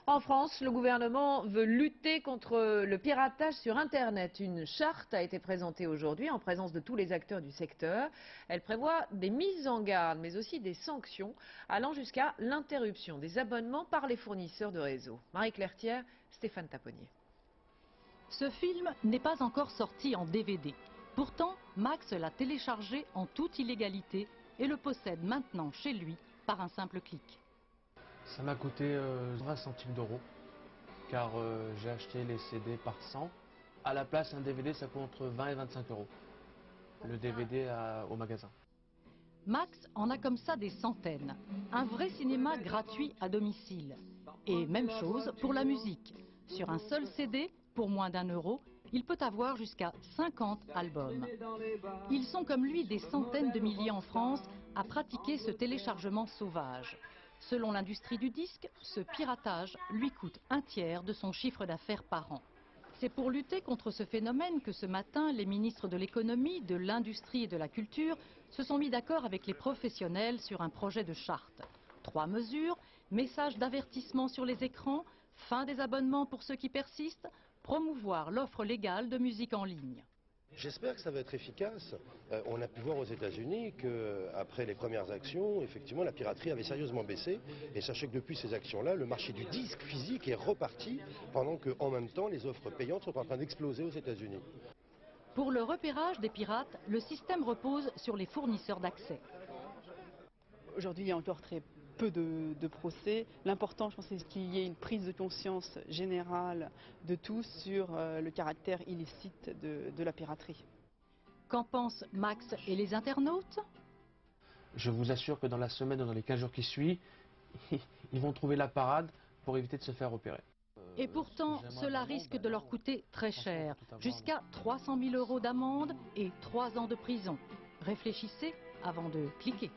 En France, le gouvernement veut lutter contre le piratage sur Internet. Une charte a été présentée aujourd'hui en présence de tous les acteurs du secteur. Elle prévoit des mises en garde, mais aussi des sanctions allant jusqu'à l'interruption des abonnements par les fournisseurs de réseau. Marie-Claire Thiers, Stéphane Taponnier. Ce film n'est pas encore sorti en DVD. Pourtant, Max l'a téléchargé en toute illégalité et le possède maintenant chez lui par un simple clic. Ça m'a coûté 20 centimes d'euros, car j'ai acheté les CD par 100. À la place, un DVD, ça coûte entre 20 et 25 euros. Le DVD au magasin. Max en a comme ça des centaines. Un vrai cinéma gratuit à domicile. Et même chose pour la musique. Sur un seul CD, pour moins d'1 euro, il peut avoir jusqu'à 50 albums. Ils sont comme lui des centaines de milliers en France à pratiquer ce téléchargement sauvage. Selon l'industrie du disque, ce piratage lui coûte un tiers de son chiffre d'affaires par an. C'est pour lutter contre ce phénomène que ce matin, les ministres de l'économie, de l'industrie et de la culture se sont mis d'accord avec les professionnels sur un projet de charte. 3 mesures, message d'avertissement sur les écrans, fin des abonnements pour ceux qui persistent, promouvoir l'offre légale de musique en ligne. J'espère que ça va être efficace. On a pu voir aux États-Unis qu'après les premières actions, effectivement, la piraterie avait sérieusement baissé. Et sachez que depuis ces actions-là, le marché du disque physique est reparti, pendant qu'en même temps, les offres payantes sont en train d'exploser aux États-Unis. Pour le repérage des pirates, le système repose sur les fournisseurs d'accès. Aujourd'hui, il y a encore très peu de procès. L'important, je pense, c'est qu'il y ait une prise de conscience générale de tous sur le caractère illicite de la piraterie. Qu'en pensent Max et les internautes? Je vous assure que dans la semaine ou dans les 15 jours qui suivent, ils vont trouver la parade pour éviter de se faire opérer. Et pourtant, cela risque de leur coûter très cher, jusqu'à 300 000 € d'amende et 3 ans de prison. Réfléchissez avant de cliquer.